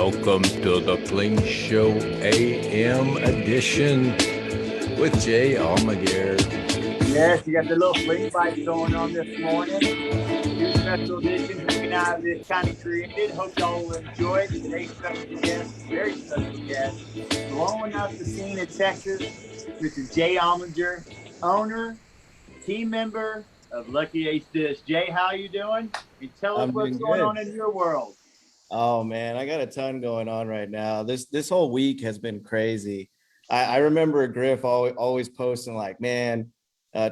Welcome to the Fling Show AM edition with Jay Almaguer. Yes, you got the little fling fight going on this morning. Two special editions we and I have kind of created. Hope y'all will enjoy it. Today's special guest, very special guest, blowing up the scene in Texas, Mr. Jay Almaguer, owner, team member of Lucky Ace Dish. Jay, how you doing? And tell us I'm what's doing going good. on in your world. Oh man, I got a ton going on right now. This whole week has been crazy. I remember Griff always posting like, man,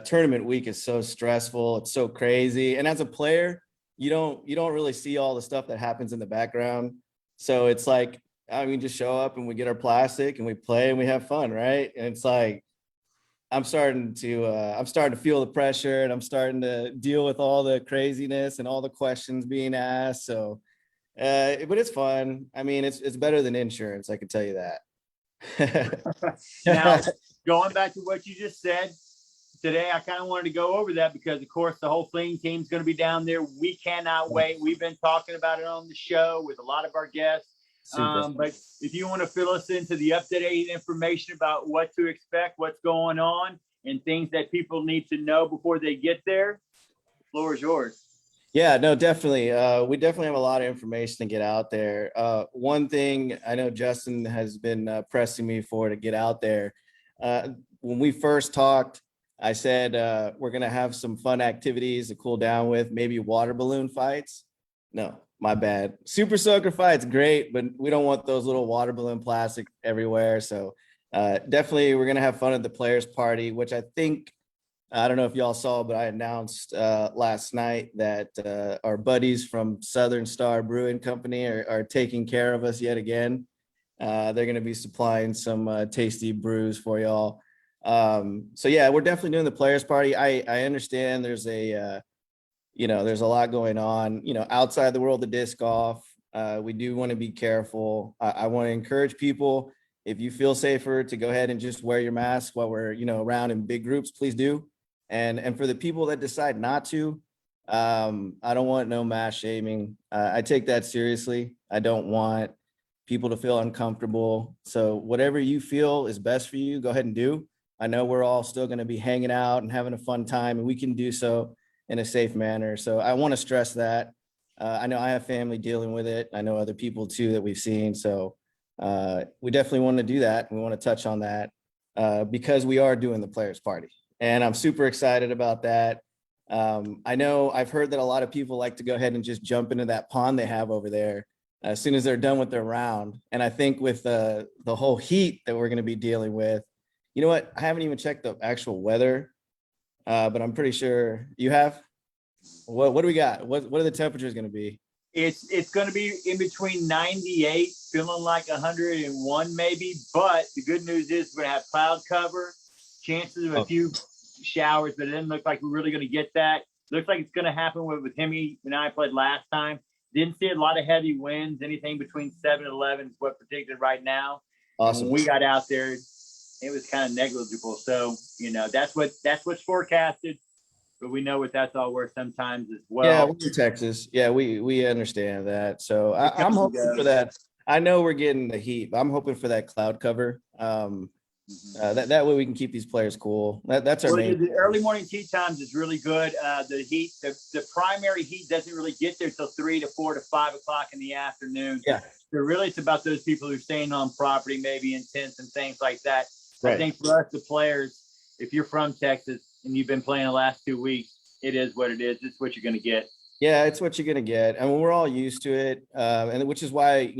tournament week is so stressful. It's so crazy. And as a player, you don't really see all the stuff that happens in the background. So it's like, I mean, just show up and we get our plastic and we play and we have fun, right? And it's like I'm starting to feel the pressure, and I'm starting to deal with all the craziness and all the questions being asked. So but it's fun. I mean, it's better than insurance, I can tell you that. Now, going back to what you just said, today I kind of wanted to go over that because, of course, the whole Fling team's going to be down there. We cannot wait. We've been talking about it on the show with a lot of our guests. But if you want to fill us into the up-to-date information about what to expect, what's going on, and things that people need to know before they get there, the floor is yours. Yeah, no, definitely. We definitely have a lot of information to get out there. One thing I know Justin has been pressing me for to get out there. When we first talked, I said we're going to have some fun activities to cool down with, maybe water balloon fights. No, my bad. Super soaker fights, great, but we don't want those little water balloon plastic everywhere. So definitely we're going to have fun at the players party, which I don't know if y'all saw, but I announced last night that our buddies from Southern Star Brewing Company are taking care of us yet again. They're going to be supplying some tasty brews for y'all. So yeah, we're definitely doing the players party. I understand there's there's a lot going on, outside the world of disc golf. We do want to be careful. I want to encourage people, if you feel safer, to go ahead and just wear your mask while we're, around in big groups, please do. And for the people that decide not to, I don't want no mass shaming. I take that seriously. I don't want people to feel uncomfortable. So whatever you feel is best for you, go ahead and do. I know we're all still going to be hanging out and having a fun time, and we can do so in a safe manner. So I want to stress that. I know I have family dealing with it. I know other people too that we've seen. So we definitely want to do that. We want to touch on that because we are doing the players party. And I'm super excited about that. I know I've heard that a lot of people like to go ahead and just jump into that pond they have over there as soon as they're done with their round. And I think with the whole heat that we're going to be dealing with, you know what? I haven't even checked the actual weather, but I'm pretty sure you have. What do we got? What are the temperatures going to be? It's going to be in between 98, feeling like 101 maybe. But the good news is we're going to have cloud cover, chances of a few showers, but it doesn't look like we're really going to get that. Looks like it's going to happen with him and I played last time. Didn't see a lot of heavy winds. Anything between 7 and 11 is what predicted right now. Awesome. And when we got out there, it was kind of negligible. So, that's what's forecasted. But we know what that's all worth sometimes as well. Yeah, we're in Texas. Yeah, we understand that. So I'm hoping for that. I know we're getting the heat, but I'm hoping for that cloud cover. That way we can keep these players cool. That's our main. The early morning tee times is really good. The heat, the primary heat doesn't really get there till 3 to 4 to 5 o'clock in the afternoon. Yeah. So really, it's about those people who are staying on property, maybe in tents and things like that. Right. I think for us, the players, if you're from Texas and you've been playing the last 2 weeks, it is what it is. It's what you're going to get. Yeah, it's what you're going to get. And we're all used to it. And which is why,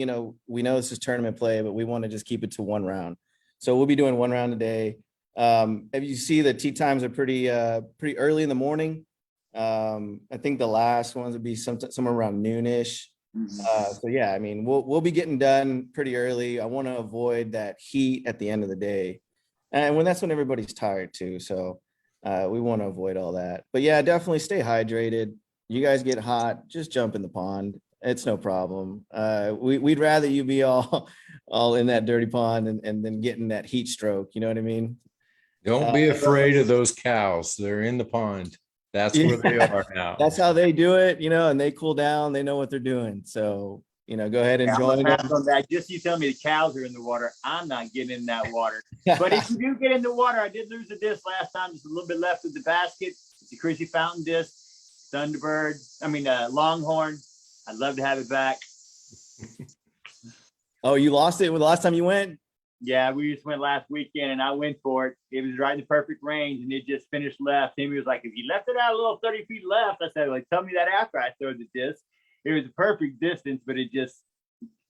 we know this is tournament play, but we want to just keep it to one round. So we'll be doing one round a day. If you see the tee times are pretty early in the morning. I think the last ones would be somewhere around noonish. So yeah, I mean, we'll be getting done pretty early. I want to avoid that heat at the end of the day. And that's when everybody's tired too. So we want to avoid all that. But yeah, definitely stay hydrated. You guys get hot, just jump in the pond. It's no problem. We'd rather you be all in that dirty pond and then getting that heat stroke. You know what I mean? Don't be afraid of those cows. They're in the pond. That's where they are now. That's how they do it, and they cool down. They know what they're doing. So go ahead and I'm join gonna them. pass on that. Just you tell me the cows are in the water. I'm not getting in that water. But if you do get in the water, I did lose a disc last time. Just a little bit left of the basket. It's a Chrissy Fountain disc, Thunderbird. Longhorn. I'd love to have it back. Oh, you lost it the last time you went? Yeah, we just went last weekend, and I went for it. It was right in the perfect range, and it just finished left. Timmy was like, if you left it out a little 30 feet left, I said, like, tell me that after I throw the disc. It was a perfect distance, but it just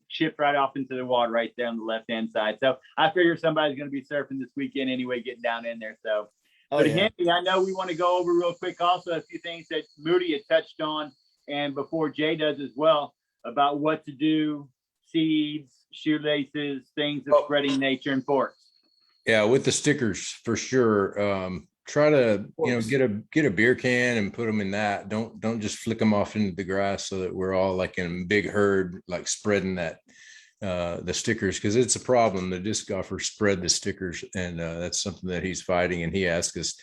chipped right off into the water right there on the left-hand side. So I figure somebody's going to be surfing this weekend anyway, getting down in there. So, but Henry, I know we want to go over real quick also a few things that Moody had touched on, and before Jay does as well, about what to do, seeds, shoelaces, things of spreading nature and forks. Yeah, with the stickers for sure. Try to get a beer can and put them in that. Don't just flick them off into the grass so that we're all like in a big herd, like spreading that the stickers, because it's a problem. The disc golfers spread the stickers, and that's something that he's fighting. And he asked us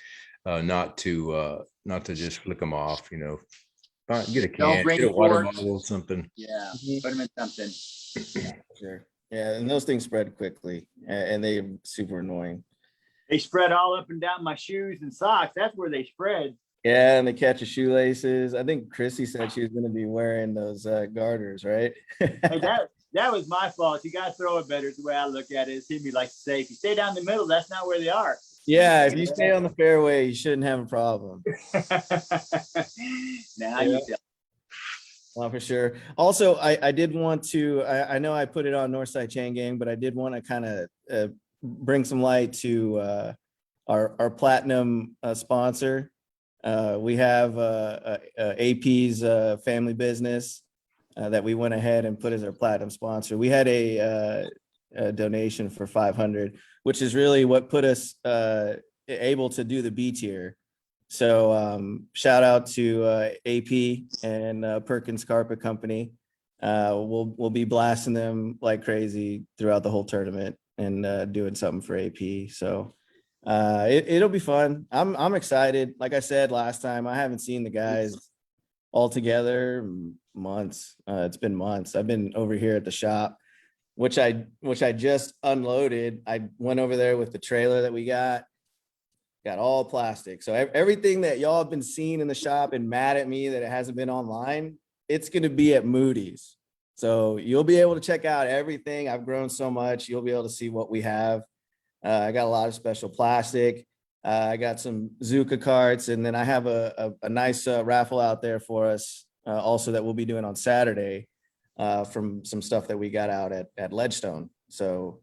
not to just flick them off. Get a can, get a water bottle, something. Yeah, put them in something. Sure. Yeah, and those things spread quickly, and they're super annoying. They spread all up and down my shoes and socks. That's where they spread. Yeah, and they catch your shoelaces. I think Chrissy said she was going to be wearing those garters, right? Hey, that was my fault. You got to throw it better. Is the way I look at it. It seemed like to say, if you stay down the middle, that's not where they are. Yeah, if you stay on the fairway, you shouldn't have a problem. Now you tell. Well, for sure. Also, I did want to, I know I put it on Northside Chain Gang, but I did want to kind of bring some light to our platinum sponsor. We have AP's family business that we went ahead and put as our platinum sponsor. We had a donation for 500, which is really what put us able to do the B tier. So shout out to AP and Perkins Carpet Company. We'll be blasting them like crazy throughout the whole tournament and doing something for AP. So it'll be fun. I'm excited. Like I said last time, I haven't seen the guys all together months. It's been months. I've been over here at the shop, which I just unloaded. I went over there with the trailer that we got all plastic. So everything that y'all have been seeing in the shop and mad at me that it hasn't been online, it's going to be at Moody's. So you'll be able to check out everything. I've grown so much. You'll be able to see what we have. I got a lot of special plastic. I got some Zuka carts, and then I have a nice raffle out there for us also that we'll be doing on Saturday from some stuff that we got out at Ledgestone. So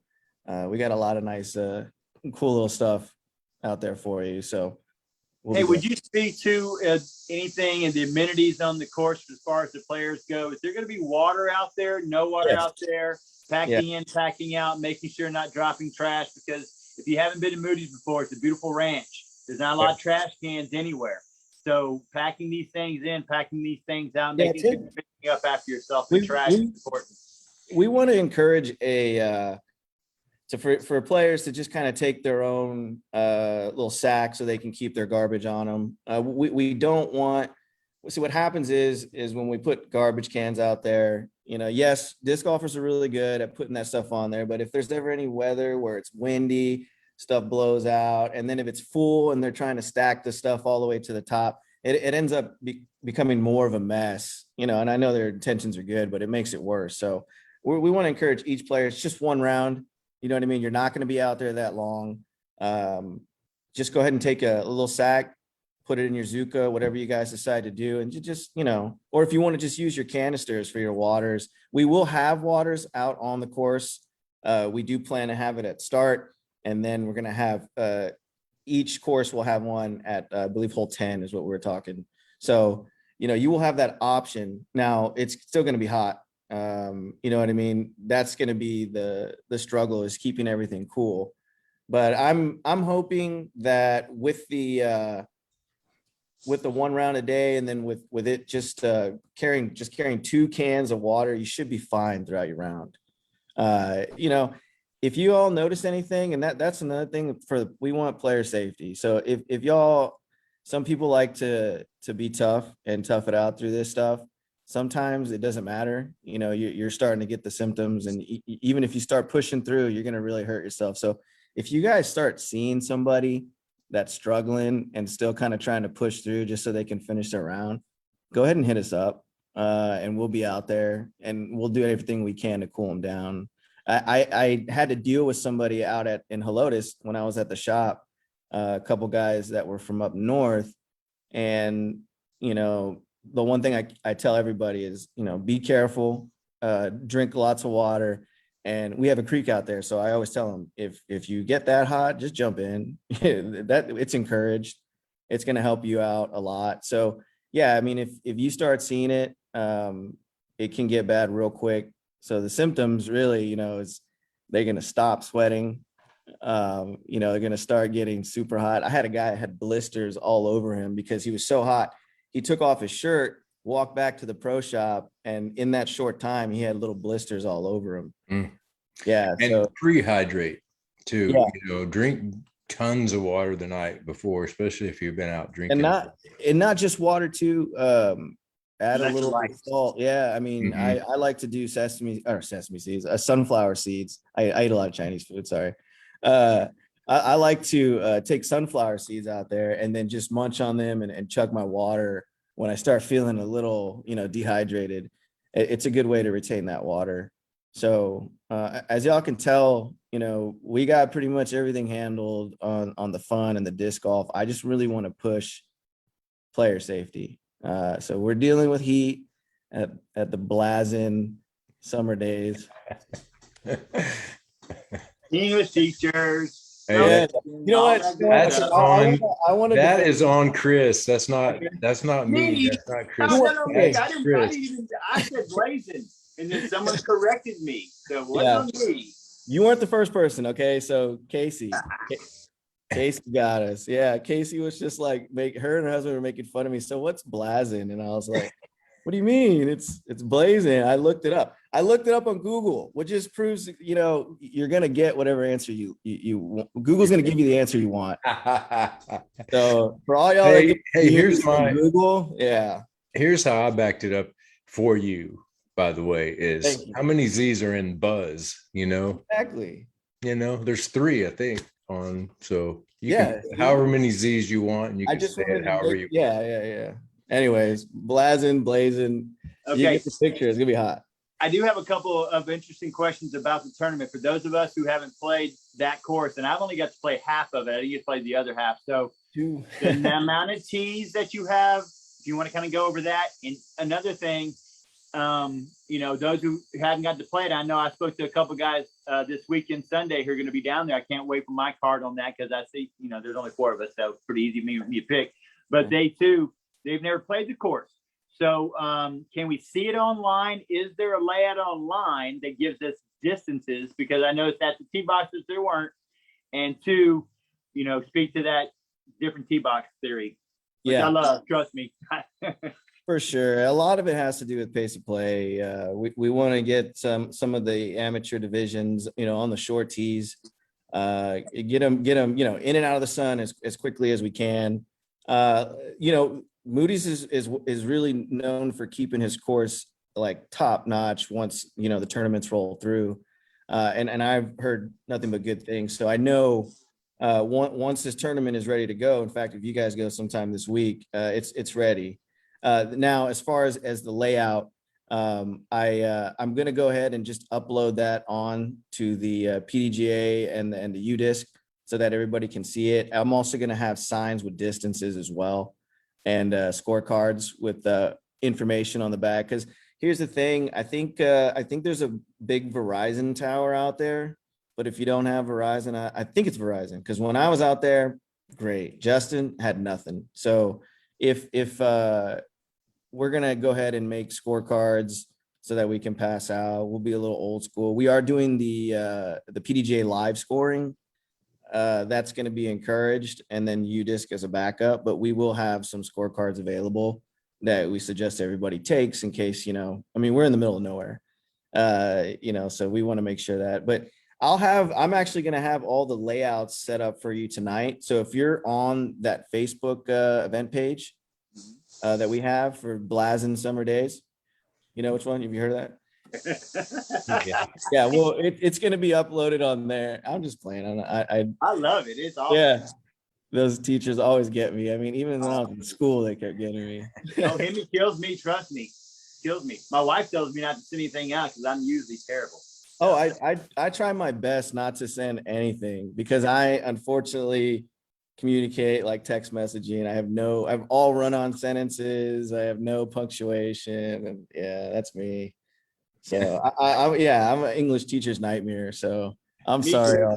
we got a lot of nice, cool little stuff out there for you. So hey, would you speak to anything in the amenities on the course as far as the players go? Is there going to be water out there? No water out there? Packing in, packing out, making sure not dropping trash, because if you haven't been to Moody's before, it's a beautiful ranch. There's not a lot of trash cans anywhere. So packing these things in, packing these things out, making sure you're picking up after yourself. The trash is important. We want to encourage for players to just kind of take their own little sack so they can keep their garbage on them. We don't want. See, what happens is when we put garbage cans out there, yes, disc golfers are really good at putting that stuff on there, but if there's ever any weather where it's windy, stuff blows out, and then if it's full and they're trying to stack the stuff all the way to the top, it ends up becoming more of a mess, and I know their intentions are good, but it makes it worse. So we want to encourage each player. It's just one round. You know what I mean? You're not going to be out there that long. Just go ahead and take a little sack, put it in your Zuka, whatever you guys decide to do. And you just, or if you want to just use your canisters for your waters, we will have waters out on the course. We do plan to have it at start. And then we're going to have, each course will have one at, I believe hole 10 is what we're talking. So, you will have that option. Now it's still going to be hot. You know what I mean? That's going to be the struggle, is keeping everything cool. But I'm hoping that with the one round a day, and then with it just carrying 2 cans of water, you should be fine throughout your round. If you all notice anything, and that's another thing we want player safety. So if y'all, some people like to be tough and tough it out through this stuff. sometimes it doesn't matter. You know, you're starting to get the symptoms, and even if you start pushing through, you're going to really hurt yourself. So if you guys start seeing somebody that's struggling and still kind of trying to push through just so they can finish their round, go ahead and hit us up, and we'll be out there and we'll do everything we can to cool them down. I had to deal with somebody out in Helotes when I was at the shop, a couple guys that were from up north. And, you know, the one thing I tell everybody is, you know, be careful, drink lots of water. And we have a creek out there. So I always tell them, if you get that hot, just jump in. That it's encouraged. It's going to help you out a lot. So yeah, I mean, if you start seeing it, it can get bad real quick. So the symptoms really, you know, is they're going to stop sweating. You know, they're going to start getting super hot. I had a guy that had blisters all over him because he was so hot. He took off his shirt, walked back to the pro shop, and in that short time, he had little blisters all over him. Yeah. And So pre-hydrate too. yeah. You know, drink tons of water the night before, especially if you've been out drinking. And not just water too. Add a little salt. Yeah, I mean, I like to do sesame seeds, sunflower seeds. I eat a lot of Chinese food. Sorry. I like to take sunflower seeds out there and then just munch on them and chug my water when I start feeling a little, you know, dehydrated. It's a good way to retain that water. So as y'all can tell, you know, we got pretty much everything handled on the fun and the disc golf. I just really want to push player safety. So we're dealing with heat at the blazing summer days. English teachers. Hey, you know what? That's on. I want to. That is on Chris. That's not me. That's not Chris. No, That's I said blazing, and then someone corrected me. So what's on me? You weren't the first person, okay? So Casey got us. Yeah, Casey was just like, her and her husband were making fun of me. So what's blazing? And I was like, what do you mean? It's blazing. I looked it up. I looked it up on Google, which just proves, you know, you're gonna get whatever answer you Google's gonna give you the answer you want. So for all y'all, hey, here's my Google. Yeah. Here's how I backed it up for you. By the way, is how many Z's are in Buzz? You know, exactly. You know, there's 3, I think, on. So you can however many Z's you want, and you can say it however you want. Yeah. Anyways, blazing. Okay. You get the picture. It's gonna be hot. I do have a couple of interesting questions about the tournament for those of us who haven't played that course, and I've only got to play half of it. I didn't get to play the other half. So the amount of tees that you have, if you want to kind of go over that. And another thing, you know, those who haven't got to play it, I know I spoke to a couple guys this weekend Sunday who are going to be down there. I can't wait for my card on that because I see, you know, there's only 4 of us, so it's pretty easy for me to pick. But they've never played the course. So can we see it online? Is there a layout online that gives us distances? Because I noticed at the tee boxes there weren't. And 2, you know, speak to that different tee box theory. Which I love, trust me. For sure. A lot of it has to do with pace of play. We want to get some of the amateur divisions, you know, on the short tees, get them, you know, in and out of the sun as quickly as we can. You know, Moody's is really known for keeping his course like top notch once, you know, the tournaments roll through. And I've heard nothing but good things. So I know once this tournament is ready to go, in fact, if you guys go sometime this week, it's ready. Now, as far as the layout, I'm going to go ahead and just upload that on to the PDGA and the UDisc so that everybody can see it. I'm also going to have signs with distances as well and scorecards with information on the back. Because here's the thing, I think there's a big Verizon tower out there, but if you don't have Verizon, I think it's Verizon. Because when I was out there, great, Justin had nothing. So if we're going to go ahead and make scorecards so that we can pass out. We'll be a little old school. We are doing the PDGA live scoring. That's going to be encouraged, and then UDisc as a backup, but we will have some scorecards available that we suggest everybody takes in case, you know, I mean, we're in the middle of nowhere, you know, so we want to make sure that, but I'm actually going to have all the layouts set up for you tonight. So if you're on that Facebook event page, that we have for Blazin' Summer Days, You know which one? Have you heard of that? Yeah. Yeah, well, it's going to be uploaded on there. I'm just playing. I love it. It's awesome. Yeah, those teachers always get me. I mean, even when I was in school, they kept getting me. Oh, him, he kills me. Trust me, kills me. My wife tells me not to send anything out because I'm usually terrible. Oh, I try my best not to send anything because I unfortunately communicate like text messaging. I've all run-on sentences. I have no punctuation, and yeah, that's me. So I'm an English teacher's nightmare. So I'm Me sorry.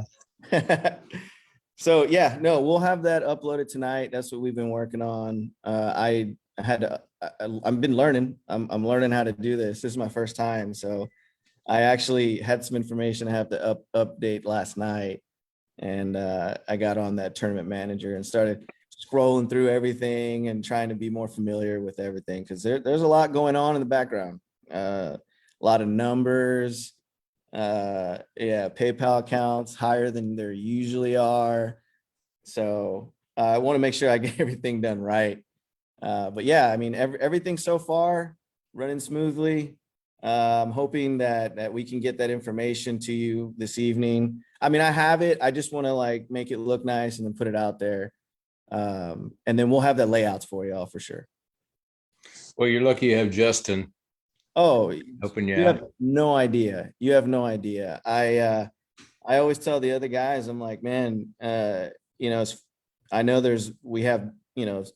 So yeah, no, we'll have that uploaded tonight. That's what we've been working on. I've been learning. I'm learning how to do this. This is my first time, so I actually had some information I have to update last night, and I got on that tournament manager and started scrolling through everything and trying to be more familiar with everything because there's a lot going on in the background. A lot of numbers, PayPal accounts higher than there usually are. So I want to make sure I get everything done right. But yeah, I mean, everything so far running smoothly. I'm hoping that we can get that information to you this evening. I mean, I have it. I just want to like make it look nice and then put it out there. And then we'll have the layouts for y'all for sure. Well, you're lucky you have Justin Oh, helping you you out. have no idea. You have no idea. I always tell the other guys, I'm like, man, I know we have,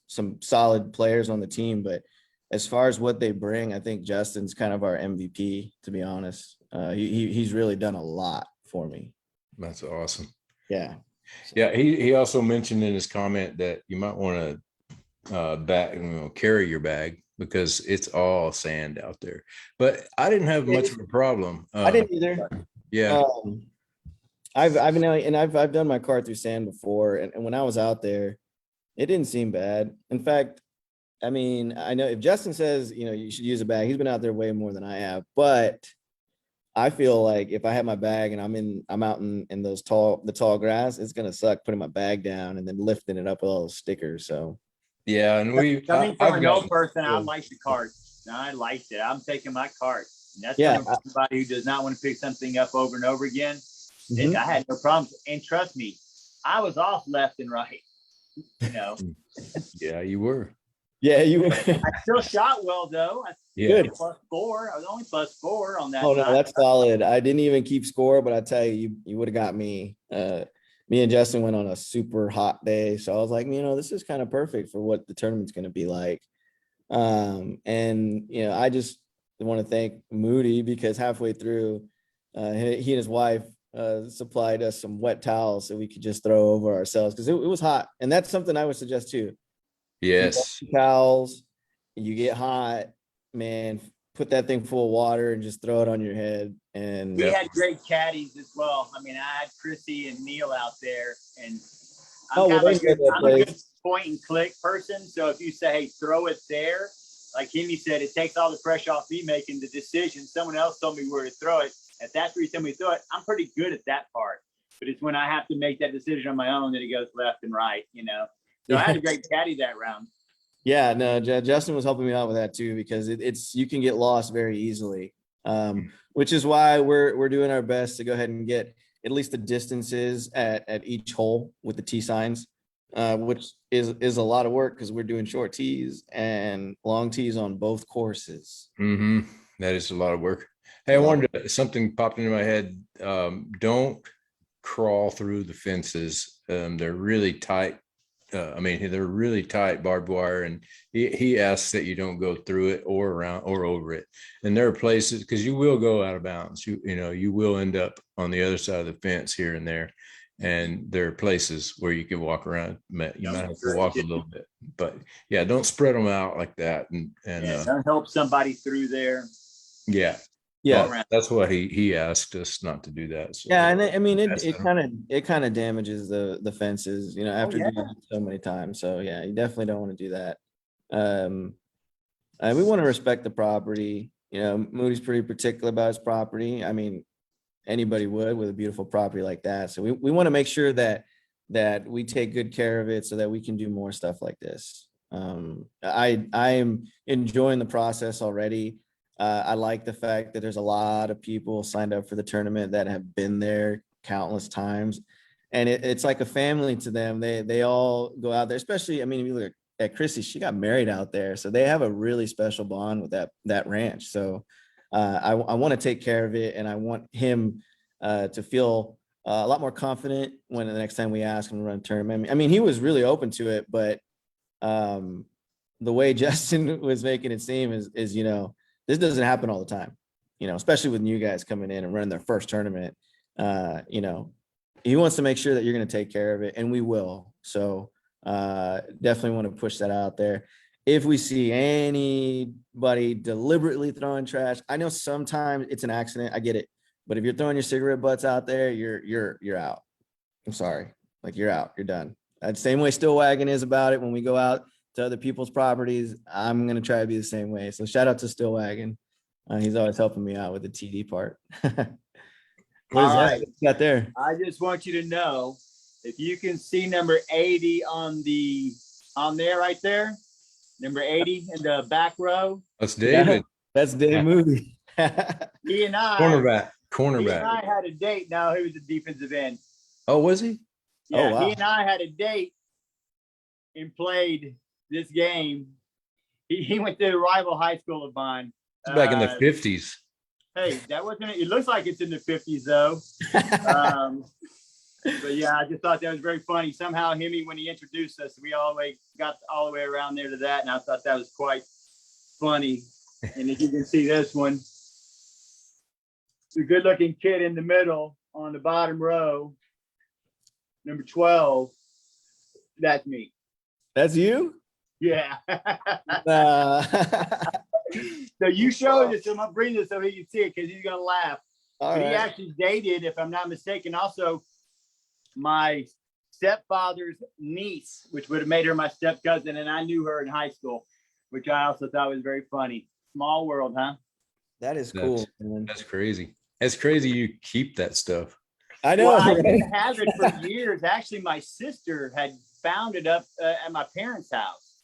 some solid players on the team, but as far as what they bring, I think Justin's kind of our MVP, to be honest. He's really done a lot for me. That's awesome. Yeah. Yeah. He also mentioned in his comment that you might want to carry your bag because it's all sand out there. But I didn't have much of a problem. I didn't either. Yeah. I've done my car through sand before, and when I was out there, it didn't seem bad. In fact, I mean, I know if Justin says, you should use a bag, he's been out there way more than I have, but I feel like if I have my bag and I'm out in the tall grass, it's gonna suck putting my bag down and then lifting it up with all those stickers. So Yeah. And coming from an old person, I like the cart. I liked it. I'm taking my cart. And that's coming from somebody who does not want to pick something up over and over again. I had no problems. And trust me, I was off left and right. Yeah, you were. Yeah, you. I still shot well though. Good. +4. I was only +4 on that. Oh no, that's solid. I didn't even keep score, but I tell you, you would have got me. Me and Justin went on a super hot day, so I was like, this is kind of perfect for what the tournament's going to be like. And I just want to thank Moody because halfway through, he and his wife supplied us some wet towels so we could just throw over ourselves because it was hot, and that's something I would suggest too. Yes. Towels, you get hot, man, put that thing full of water and just throw it on your head. And we had great caddies as well. I mean, I had Chrissy and Neil out there, and I'm a good point and click person. So if you say, hey, throw it there, like Kimmy said, it takes all the pressure off me making the decision. Someone else told me where to throw it. If that's where you tell me to throw it, I'm pretty good at that part. But it's when I have to make that decision on my own that it goes left and right, So I had a great caddy that round. Yeah, no, Justin was helping me out with that too, because you can get lost very easily, which is why we're doing our best to go ahead and get at least the distances at each hole with the tee signs, which is a lot of work because we're doing short tees and long tees on both courses. That is a lot of work. Hey, I wanted something popped into my head. Don't crawl through the fences. They're really tight. They're really tight barbed wire, and he asks that you don't go through it or around or over it. And there are places because you will go out of bounds. You will end up on the other side of the fence here and there. And there are places where you can walk around. You might have to walk a little bit, but yeah, don't spread them out like that. And don't help somebody through there. Yeah. Yeah, that's what he asked us not to do that. So yeah, and it kind of damages the fences, after doing it so many times. So yeah, you definitely don't want to do that. And we want to respect the property. Moody's pretty particular about his property. I mean, anybody would with a beautiful property like that. So we want to make sure that we take good care of it so that we can do more stuff like this. I am enjoying the process already. I like the fact that there's a lot of people signed up for the tournament that have been there countless times, and it's like a family to them. They all go out there, especially. I mean, if you look at Chrissy, she got married out there, so they have a really special bond with that ranch. So I want to take care of it, and I want him to feel a lot more confident when the next time we ask him to run a tournament. I mean, he was really open to it, but the way Justin was making it seem is this doesn't happen all the time, especially with new guys coming in and running their first tournament. He wants to make sure that you're going to take care of it, and we will. So definitely want to push that out there. If we see anybody deliberately throwing trash, I know sometimes it's an accident. I get it. But if you're throwing your cigarette butts out there, you're out. I'm sorry. Like, you're out. You're done. The same way Still Wagon is about it. When we go out to other people's properties, I'm going to try to be the same way. So shout out to Still Wagon. He's always helping me out with the TD part. What is All that? right. What you got there? I just want you to know, if you can see number 80 on there right there, number 80 in the back row. That's David. That's Dave Movie. He and I had a date. No, he was a defensive end. Oh, was he? Yeah, Oh, wow. He and I had a date and played this game. He went to a rival high school of mine. Back in the 50s. Hey, that wasn't it. It looks like it's in the 50s though. But yeah, I just thought that was very funny. Somehow Hemi, when he introduced us, we got all the way around there to that. And I thought that was quite funny. And if you can see this one, the good looking kid in the middle on the bottom row, number 12, that's me. That's you? Yeah. So you show this, I'm gonna bring this so he can see it because he's gonna laugh. All He right. actually dated, if I'm not mistaken, also my stepfather's niece, which would have made her my step cousin, and I knew her in high school, which I also thought was very funny. Small world, huh? That is cool, man. That's crazy. That's crazy. You keep that stuff. I know. Well, I right? didn't have it for years. Actually, my sister had found it up at my parents' house,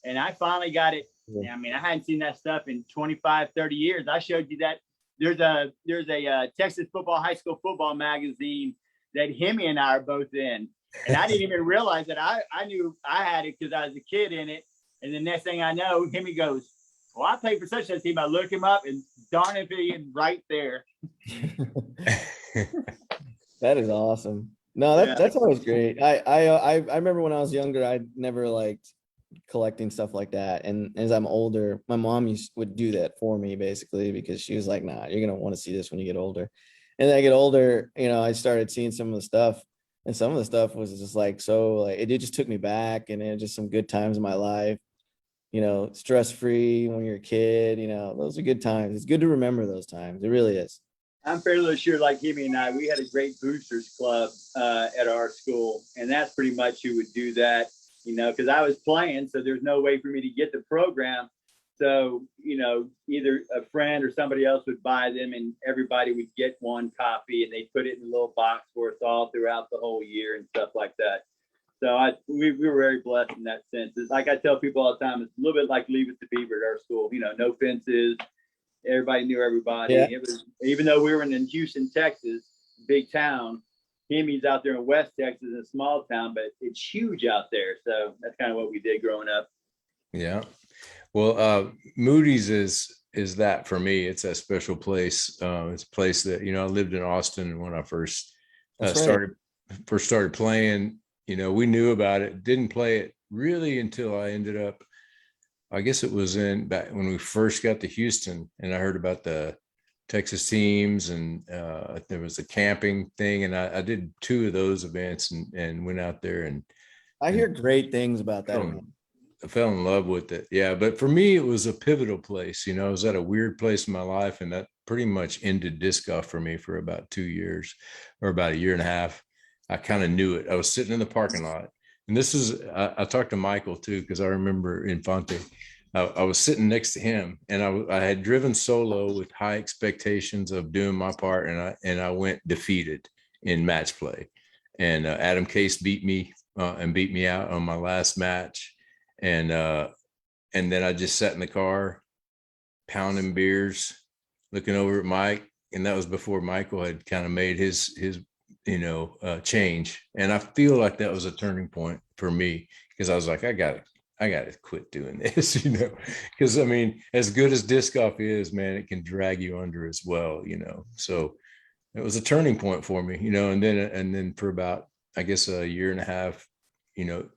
and I finally got it. Yeah. I mean, I hadn't seen that stuff in 25, 30 years. I showed you that. There's a Texas high school football magazine that Hemi and I are both in. And I didn't even realize that I knew I had it because I was a kid in it. And the next thing I know, Hemi goes, well, I played for such a team. I look him up and darn if he is right there. That is awesome. No, that's always great. I remember when I was younger, I never liked collecting stuff like that. And as I'm older, my mom would do that for me basically, because she was like, nah, you're going to want to see this when you get older. And then I get older, I started seeing some of the stuff, and some of the stuff was just like, so like, it just took me back, and it just some good times in my life, stress-free when you're a kid, those are good times. It's good to remember those times. It really is. I'm fairly sure, like Hemi and I, we had a great boosters club at our school, and that's pretty much who would do that, because I was playing, so there's no way for me to get the program. So, either a friend or somebody else would buy them, and everybody would get one copy, and they'd put it in a little box for us all throughout the whole year and stuff like that. So we were very blessed in that sense. It's like I tell people all the time, it's a little bit like Leave It to Beaver at our school. No fences. Everybody knew everybody. Yeah. It was, even though we were in Houston, Texas, big town, Hemi's out there in West Texas, a small town, but it's huge out there. So that's kind of what we did growing up. Yeah. Well, Moody's is that for me. It's a special place. It's a place that, I lived in Austin when I first started playing. We knew about it, didn't play it really until I ended up, I guess it was back when we first got to Houston, and I heard about the Texas teams, and there was a camping thing, and I did 2 of those events and went out there, and I hear great things about that. I fell in love with it. Yeah. But for me, it was a pivotal place. I was at a weird place in my life, and that pretty much ended disc golf for me for about 2 years, or about a year and a half. I kind of knew it. I was sitting in the parking lot, and this is, I talked to Michael too, because I remember Infante. I was sitting next to him, and I had driven solo with high expectations of doing my part, and I went defeated in match play, and Adam Case beat me out on my last match, and then I just sat in the car pounding beers, looking over at Mike, and that was before Michael had kind of made his change. And I feel like that was a turning point for me, because I was like, I got to quit doing this, because I mean, as good as disc golf is, man, it can drag you under as well, So it was a turning point for me, and then for about, I guess, a year and a half,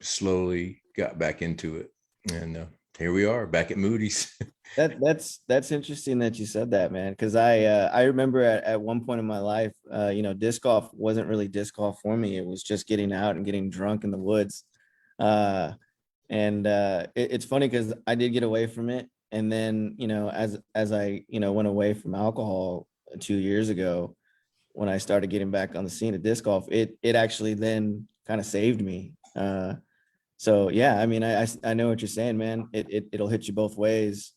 slowly got back into it. And here we are back at Moody's. That's interesting that you said that, man, because I remember at one point in my life, disc golf wasn't really disc golf for me. It was just getting out and getting drunk in the woods. It's funny because I did get away from it. And then, as I, went away from alcohol 2 years ago, when I started getting back on the scene of disc golf, it actually then kind of saved me. So yeah, I mean, I know what you're saying, man. It'll hit you both ways.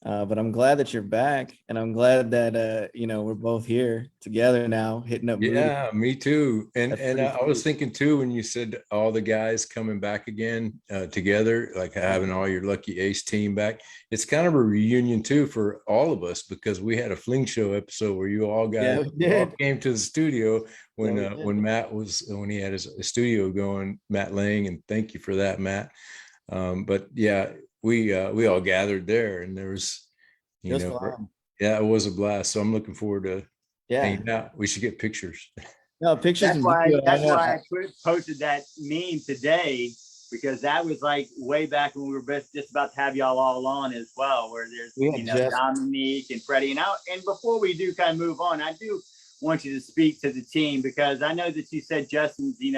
But I'm glad that you're back, and I'm glad that we're both here together now, hitting up Moody. Yeah, me too. And That's and pretty I was sweet. thinking too, when you said all the guys coming back again together, like having all your Lucky Ace team back, it's kind of a reunion too for all of us, because we had a Fling Show episode where you all Yeah, got we you all did. came to the studio when Yeah, we did. when Matt was when he had his studio going, Matt Lang, and thank you for that, Matt. But yeah, we all gathered there, and there was, It was fun. yeah, it was a blast. So I'm looking forward to Yeah. hanging out. We should get pictures. No, pictures That's and why video. that's why I posted that meme today, because that was like way back when we were just about to have y'all all on as well, where there's We had just Dominique and Freddie. And before we do kind of move on, I do want you to speak to the team, because I know that you said Justin's the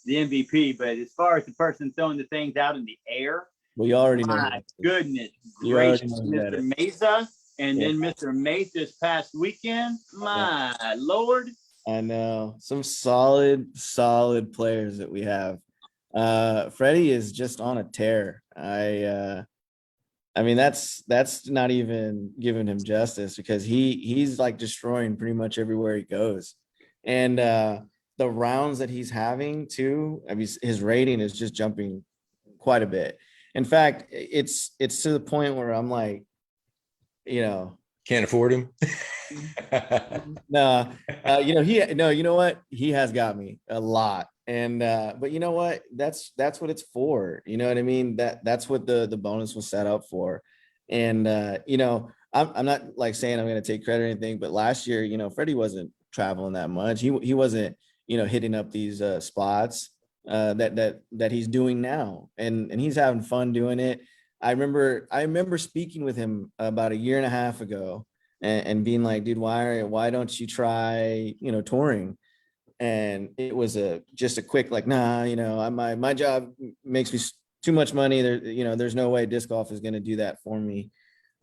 MVP, but as far as the person throwing the things out in the air, we already know. my goodness You already gracious, know that. Mr. Mesa, and Yeah. then Mr. Mate this past weekend. My Lord. I know some solid players that we have. Freddie is just on a tear. I mean, that's not even giving him justice, because he's like destroying pretty much everywhere he goes. And the rounds that he's having too, I mean, his rating is just jumping quite a bit. In fact, it's to the point where I'm like, Can't afford him. no, you know what? He has got me a lot. And but you know what? That's what it's for. You know what I mean? That's what the bonus was set up for. And I'm not like saying I'm gonna take credit or anything, but last year, Freddie wasn't traveling that much. He wasn't, hitting up these spots that he's doing now. And he's having fun doing it. I remember speaking with him about a year and a half ago, and being like, dude, why don't you try, touring? And it was just a quick, like, nah, my job makes me too much money. There's no way disc golf is going to do that for me.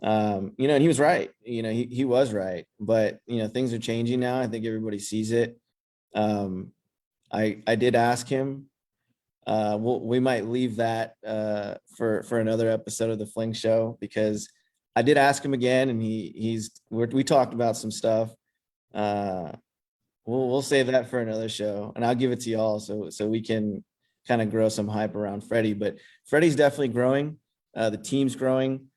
And he was right. He was right. But, things are changing now. I think everybody sees it. I did ask him. We might leave that for another episode of the Fling Show, because I did ask him again, and we talked about some stuff. We'll save that for another show, and I'll give it to y'all so we can kind of grow some hype around Freddie. But Freddie's definitely growing. The team's growing.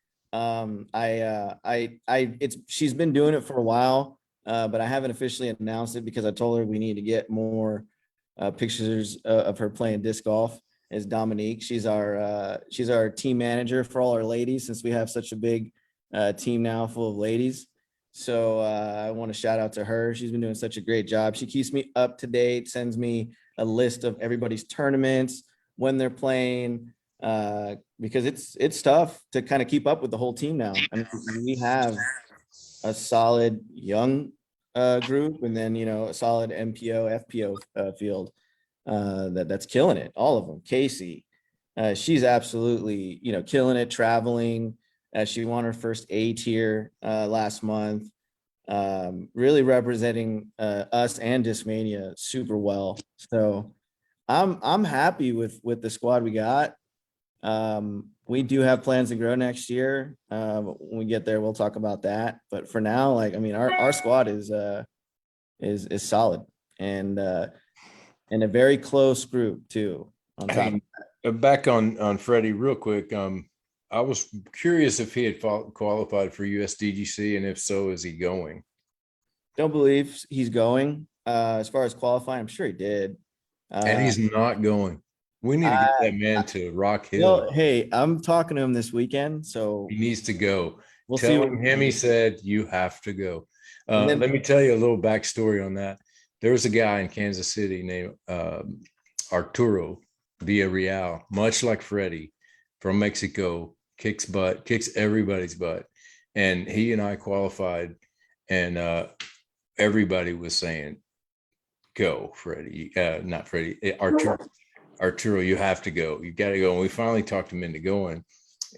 She's been doing it for a while, but I haven't officially announced it, because I told her we need to get more pictures of her playing disc golf. Is Dominique. She's our team manager for all our ladies, since we have such a big team now full of ladies. So I want to shout out to her. She's been doing such a great job. She keeps me up to date, sends me a list of everybody's tournaments, when they're playing, because it's tough to kind of keep up with the whole team now. I mean, we have a solid young group, and then a solid MPO, FPO field that's killing it. All of them. Casey, she's absolutely killing it, traveling. She won her first A tier last month. Really representing us and Discmania super well. So I'm happy with the squad we got. We do have plans to grow next year. When we get there, we'll talk about that. But for now, our squad is solid, and a very close group too. On top. Back on Freddie real quick. I was curious if he had qualified for USDGC, and if so, is he going? Don't believe he's going. As far as qualifying, I'm sure he did. And he's not going. We need to get that man to Rock Hill. Well, hey, I'm talking to him this weekend, so He needs to go. we'll see. Telling him, he said, you have to go. And then- Let me tell you a little backstory on that. There was a guy in Kansas City named Arturo Villarreal, much like Freddie, from Mexico, kicks butt, kicks everybody's butt. And he and I qualified, and everybody was saying, go, Freddie. Not Freddie, Arturo, you have to go. You got to go. And we finally talked him into going.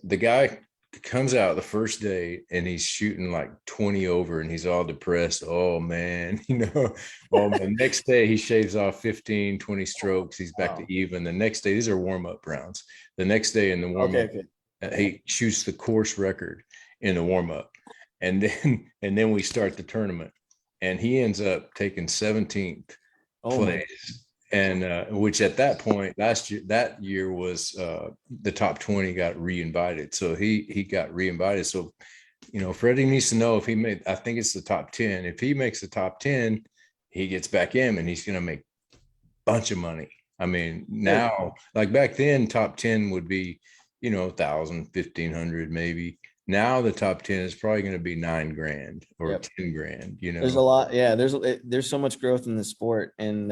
The guy comes out the first day and he's shooting like 20 over and he's all depressed. Oh man, oh man. Next day he shaves off 15, 20 strokes. He's back to even. The next day, these are warm-up rounds. The next day in the warm-up, he shoots the course record in the warm-up. And then we start the tournament and he ends up taking 17th place. And which at that point that year was the top 20 got re-invited, so he got re-invited. So Freddie needs to know if he made, I think it's the top 10, if he makes the top 10 he gets back in and he's going to make a bunch of money. I mean, now, like back then, top 10 would be 1,000, 1,500 maybe. Now the top 10 is probably going to be $9,000 or 10 grand. There's a lot. Yeah, there's so much growth in the sport, and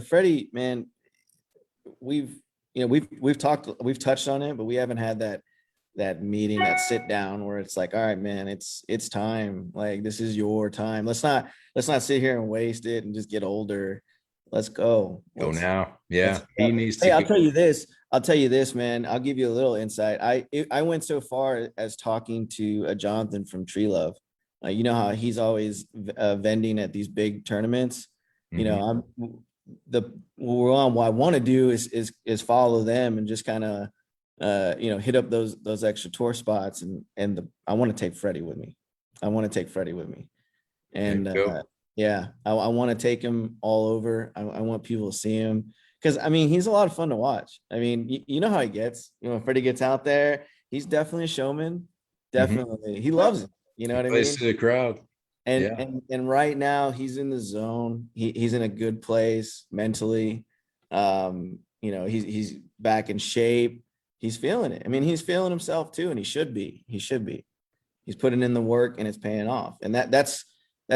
Freddie, man, we've touched on it, but we haven't had that meeting, that sit down where it's like, all right, man, it's time. Like, this is your time. Let's not sit here and waste it and just get older. Let's go. Go now. Yeah, he needs to. Hey, I'll tell you this, man. I'll give you a little insight. I went so far as talking to Jonathan from Tree Love. You know how he's always vending at these big tournaments. What I want to do is follow them and just kind of hit up those extra tour spots, and I want to take Freddie with me. And I want to take him all over. I want people to see him, because I mean, he's a lot of fun to watch. I mean, you know how he gets. When Freddie gets out there, he's definitely a showman. Definitely, he loves it. You know what I mean? Plays to the crowd. And right now he's in the zone. He's in a good place mentally. He's back in shape. He's feeling it. I mean, he's feeling himself too, and he should be. He's putting in the work, and it's paying off. And that's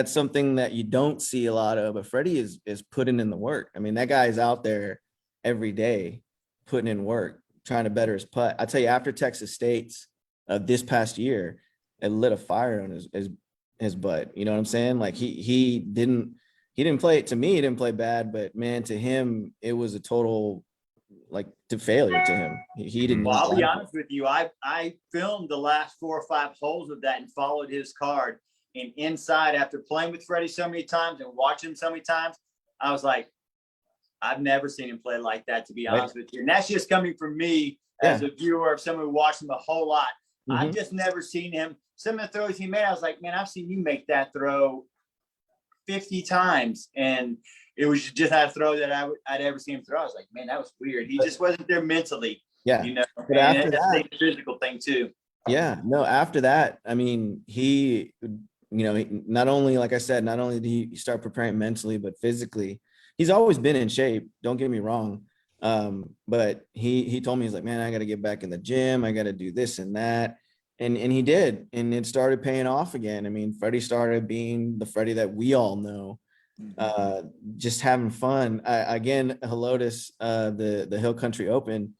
something that you don't see a lot of, but Freddie is putting in the work. I mean, that guy is out there every day putting in work, trying to better his putt. I tell you, after Texas State's this past year, it lit a fire on his butt. You know what I'm saying? Like he didn't play it, to me, he didn't play bad, but man, to him, it was a total to failure to him. He didn't. Well, I'll be honest with you. I filmed the last 4 or 5 holes of that and followed his card. And inside, after playing with Freddie so many times and watching him so many times, I was like, I've never seen him play like that, to be honest with you. And that's just coming from me as a viewer of someone who watched him a whole lot. I've just never seen him. Some of the throws he made, I was like, man, I've seen you make that throw 50 times. And it was just not a throw that I'd ever seen him throw. I was like, man, that was weird. He just wasn't there mentally. Yeah. But after that, a physical thing too. Yeah. No, after that, I mean, he not only, like I said, not only did he start preparing mentally, but physically, he's always been in shape. Don't get me wrong. But he told me, he's like, man, I got to get back in the gym. I got to do this and that. And he did. And it started paying off again. I mean, Freddie started being the Freddie that we all know, just having fun. Again, Helotes, the Hill Country Open,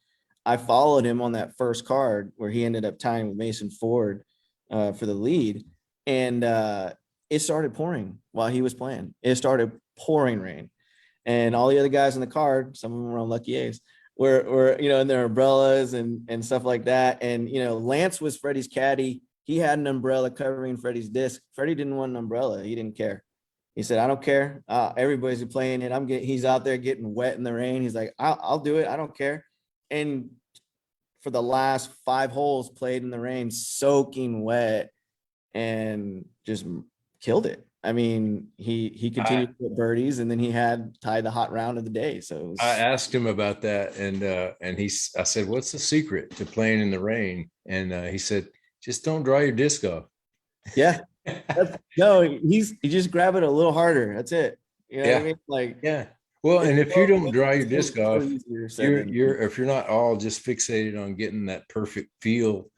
I followed him on that first card where he ended up tying with Mason Ford for the lead. And it started pouring while he was playing. It started pouring rain. And all the other guys in the card, some of them were on Lucky A's, were in their umbrellas and stuff like that. And Lance was Freddie's caddy. He had an umbrella covering Freddie's disc. Freddie didn't want an umbrella. He didn't care. He said, I don't care. Everybody's playing it. He's out there getting wet in the rain. He's like, I'll do it. I don't care. And for the last 5 holes, played in the rain, soaking wet, and just killed it. I mean, he continued to put birdies, and then he had tied the hot round of the day. So it was, I asked him about that, and I said, "What's the secret to playing in the rain?" And he said, "Just don't dry your disc off." yeah. No, you just grab it a little harder. That's it. You know what I Yeah, mean? Like, yeah. Well, and if you don't dry your disc so off, easier said than you're if you're not all just fixated on getting that perfect feel,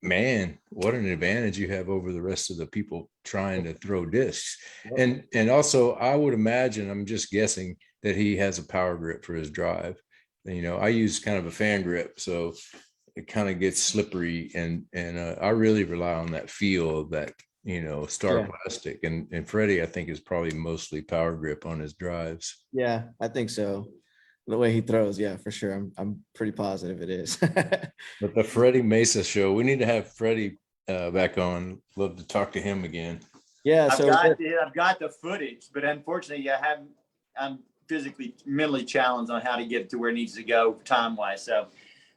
man, what an advantage you have over the rest of the people trying to throw discs. And also, I would imagine, I'm just guessing, that he has a power grip for his drive. You know, I use kind of a fan grip, so it kind of gets slippery, and I really rely on that feel of that, you know, Star Yeah. Plastic. And Freddie, I think, is probably mostly power grip on his drives. Yeah, I think so. The way he throws, yeah, for sure. I'm pretty positive it is. But the Freddie Mesa show, we need to have Freddie back on. Love to talk to him again. Yeah, I've so got the footage, but unfortunately, I'm physically, mentally challenged on how to get to where it needs to go time wise. So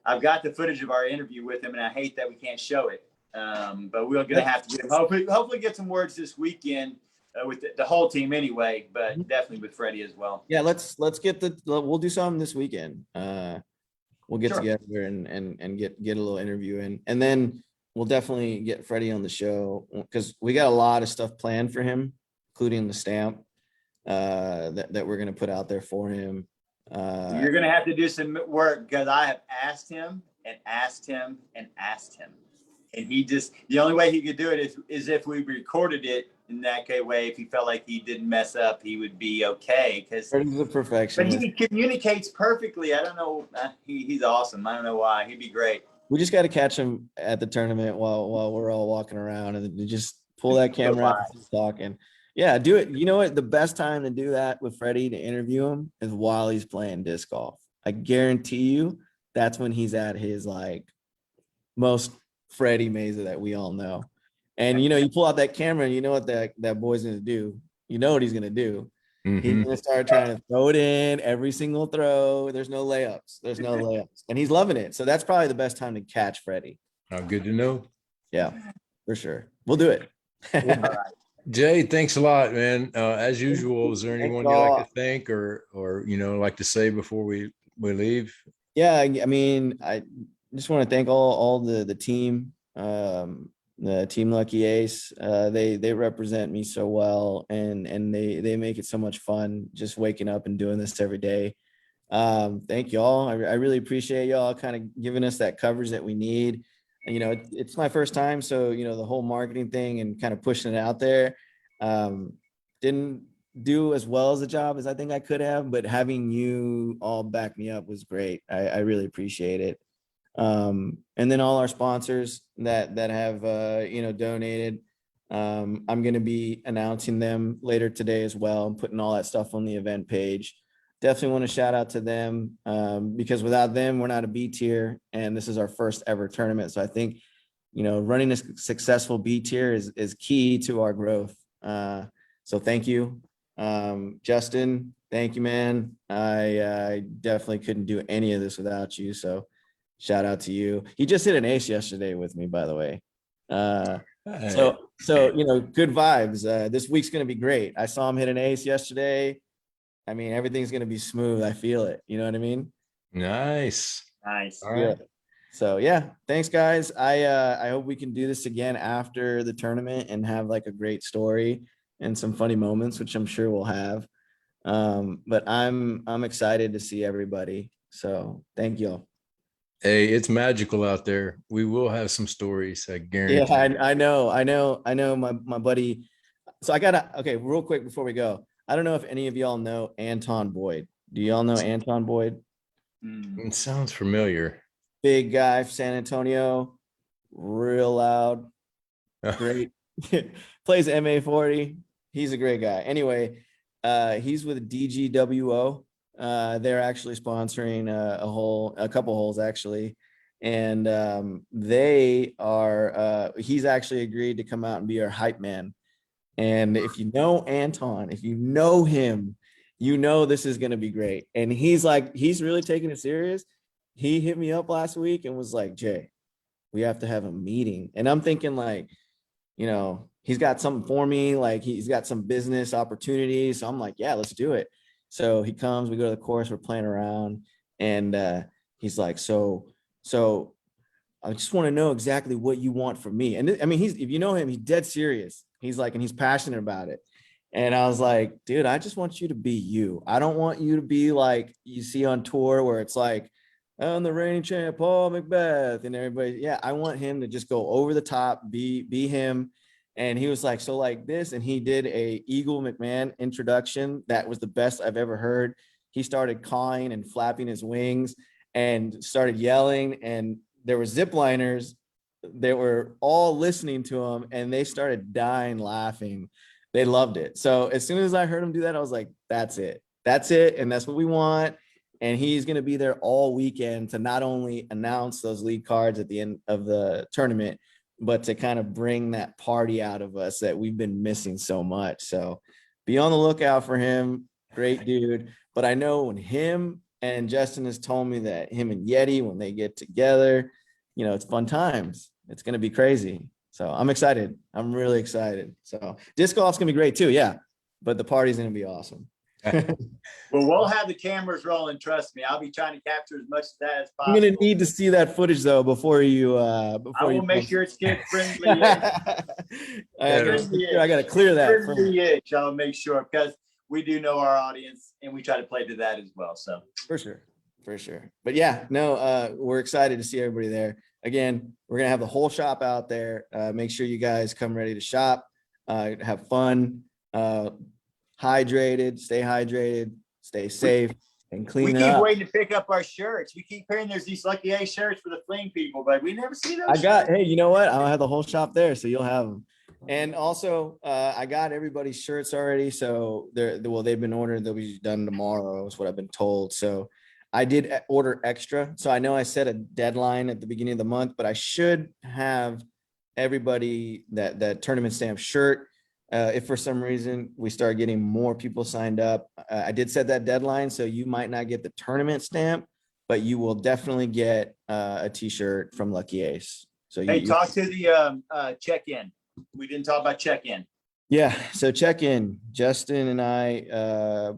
I've got the footage of our interview with him, and I hate that we can't show it. But we're going to have to get him. Hopefully get some words this weekend with the whole team anyway, but definitely with Freddie as well. yeah, let's get we'll do something this weekend. We'll get Sure. together and get a little interview in, and then we'll definitely get Freddie on the show because we got a lot of stuff planned for him, including the stamp that we're gonna put out there for him. You're going to have to do some work because I have asked him and asked him and asked him. And the only way he could do it is if we recorded it in that way. If he felt like he didn't mess up, he would be okay. Freddie's a But perfectionist. he communicates perfectly. I don't know. He's awesome. I don't know why. He'd be great. We just got to catch him at the tournament while we're all walking around, and just pull that camera out and keep talking. Yeah, do it. You know what? The best time to do that with Freddie, to interview him, is while he's playing disc golf. I guarantee you that's when he's at his like most Freddie Mesa that we all know. And you know, you pull out that camera and you know what that boy's gonna do. You know what he's gonna do. He's gonna start trying to throw it in every single throw. There's no layups. And he's loving it. So that's probably the best time to catch Freddie. Oh, good to know. Yeah, for sure. We'll do it. Jay, thanks a lot, man. As usual, is there anyone you'd like to thank or you know, like to say before we leave? Yeah, I mean, I just want to thank all the team, the Team Lucky Ace. They represent me so well, and they make it so much fun just waking up and doing this every day. Thank y'all. I really appreciate y'all kind of giving us that coverage that we need. And, you know, it's my first time, so you know, the whole marketing thing and kind of pushing it out there didn't do as well as the job as I think I could have, but having you all back me up was great. I really appreciate it. And then all our sponsors that have you know, donated. I'm going to be announcing them later today as well, and putting all that stuff on the event page. Definitely want to shout out to them because without them, we're not a B tier, and this is our first ever tournament. So I think, you know, running a successful B tier is key to our growth. So thank you, Justin. Thank you, man. I definitely couldn't do any of this without you. So shout out to you. He just hit an ace yesterday with me, by the way. So you know, good vibes. This week's gonna be great. I saw him hit an ace yesterday. I mean, everything's gonna be smooth. I feel it. You know what I mean? Nice. Nice. All right. Yeah. So yeah, thanks guys. I hope we can do this again after the tournament and have like a great story and some funny moments, which I'm sure we'll have. But I'm excited to see everybody. So thank you. Hey, it's magical out there. We will have some stories, I guarantee. Yeah, I know my buddy. So okay, real quick before we go. I don't know if any of y'all know Anton Boyd. Do y'all know Anton Boyd? It sounds familiar. Big guy, San Antonio, real loud, great. Plays MA40. He's a great guy. Anyway, he's with DGWO. They're actually sponsoring a couple holes actually, and they are. He's actually agreed to come out and be our hype man. And if you know Anton, if you know him, you know this is going to be great. And he's really taking it serious. He hit me up last week and was like, Jay, we have to have a meeting. And I'm thinking like, you know, he's got something for me. Like he's got some business opportunities. So I'm like, yeah, let's do it. So he comes, we go to the course, we're playing around, and he's like, so I just want to know exactly what you want from me. And I mean, if you know him, he's dead serious. He's like, and he's passionate about it. And I was like, dude, I just want you to be you. I don't want you to be like you see on tour where it's like, I'm the reigning champ, Paul Macbeth, and everybody. Yeah, I want him to just go over the top, be him. And he was like, so like this, and he did a Eagle McMahon introduction that was the best I've ever heard. He started cawing and flapping his wings and started yelling, and there were zipliners. They were all listening to him, and they started dying laughing. They loved it. So as soon as I heard him do that, I was like, that's it. That's it. And that's what we want. And he's going to be there all weekend to not only announce those lead cards at the end of the tournament, but to kind of bring that party out of us that we've been missing so much. So be on the lookout for him. Great dude. But I know when him and Justin has told me that him and Yeti, when they get together, you know, it's fun times. It's going to be crazy. So I'm excited. I'm really excited. So disc golf's going to be great too. Yeah. But the party's going to be awesome. Well, we'll have the cameras rolling. Trust me. I'll be trying to capture as much of that as I'm possible. going to need to see that footage though before you I will make sure it's kid friendly. I got to clear that. I'll make sure, because we do know our audience and we try to play to that as well. So for sure. But yeah, no, we're excited to see everybody there. Again, we're going to have the whole shop out there. Make sure you guys come ready to shop, have fun, hydrated, stay safe, and clean we it keep up. waiting to pick up our shirts. We keep hearing there's these Lucky A shirts for the Fling people, but we never see those. Hey, you know what? I'll have the whole shop there, so you'll have them. And also, I got everybody's shirts already. So they've been ordered. They'll be done tomorrow is what I've been told. So I did order extra. So I know I set a deadline at the beginning of the month, but I should have everybody that tournament stamp shirt. If for some reason we start getting more people signed up, I did set that deadline. So you might not get the tournament stamp, but you will definitely get a t-shirt from Lucky Ace. So talk to the check-in. We didn't talk about check-in. Yeah. So check-in, Justin and I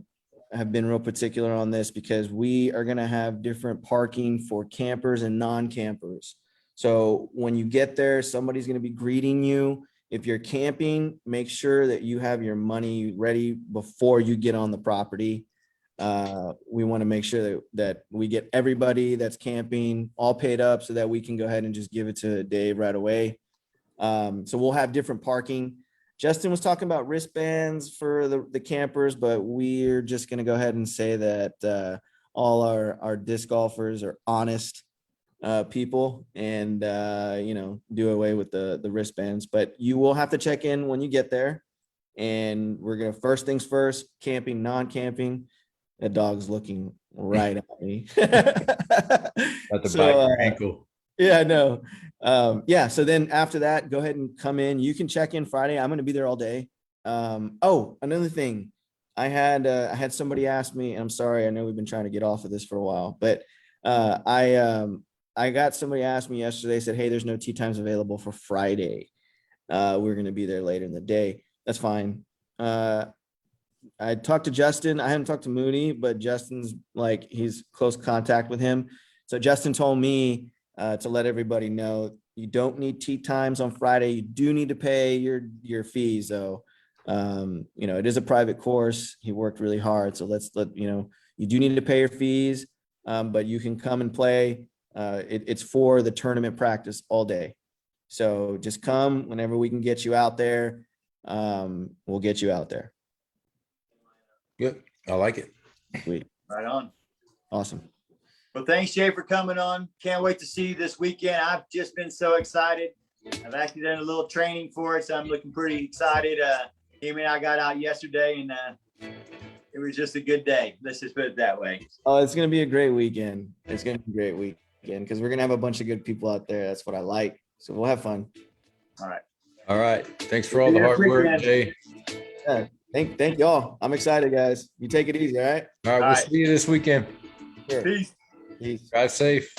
have been real particular on this because we are going to have different parking for campers and non-campers. So when you get there, somebody's going to be greeting you. If you're camping, make sure that you have your money ready before you get on the property. We want to make sure that we get everybody that's camping all paid up so that we can go ahead and just give it to Dave right away. So we'll have different parking. Justin was talking about wristbands for the campers, but we're just going to go ahead and say that all our disc golfers are honest people and do away with the wristbands. But you will have to check in when you get there, and we're gonna first things first, camping, non-camping. That dog's looking right at me. At the back of your ankle. Yeah, no. So then after that, go ahead and come in. You can check in Friday. I'm going to be there all day. Another thing, I had somebody ask me, and I'm sorry, I know we've been trying to get off of this for a while, but I got somebody asked me yesterday, said, hey, there's no tee times available for Friday. We're going to be there later in the day. That's fine. I talked to Justin. I haven't talked to Mooney, but Justin's like, he's close contact with him. So Justin told me to let everybody know you don't need tee times on Friday. You do need to pay your fees though. It is a private course. He worked really hard. So you do need to pay your fees, but you can come and play. It's for the tournament practice all day. So just come whenever we can get you out there. We'll get you out there. Good. I like it. Sweet. Right on. Awesome. Well, thanks, Jay, for coming on. Can't wait to see you this weekend. I've just been so excited. I've actually done a little training for it, so I'm looking pretty excited. Him and I got out yesterday, and it was just a good day. Let's just put it that way. Oh, it's going to be a great weekend. It's going to be a great weekend because we're going to have a bunch of good people out there. That's what I like. So we'll have fun. All right. All right. Thanks for all the hard work, Jay. Yeah. Thank y'all. I'm excited, guys. You take it easy, all right? All right. We'll see you this weekend. Sure. Peace. Peace. Drive safe.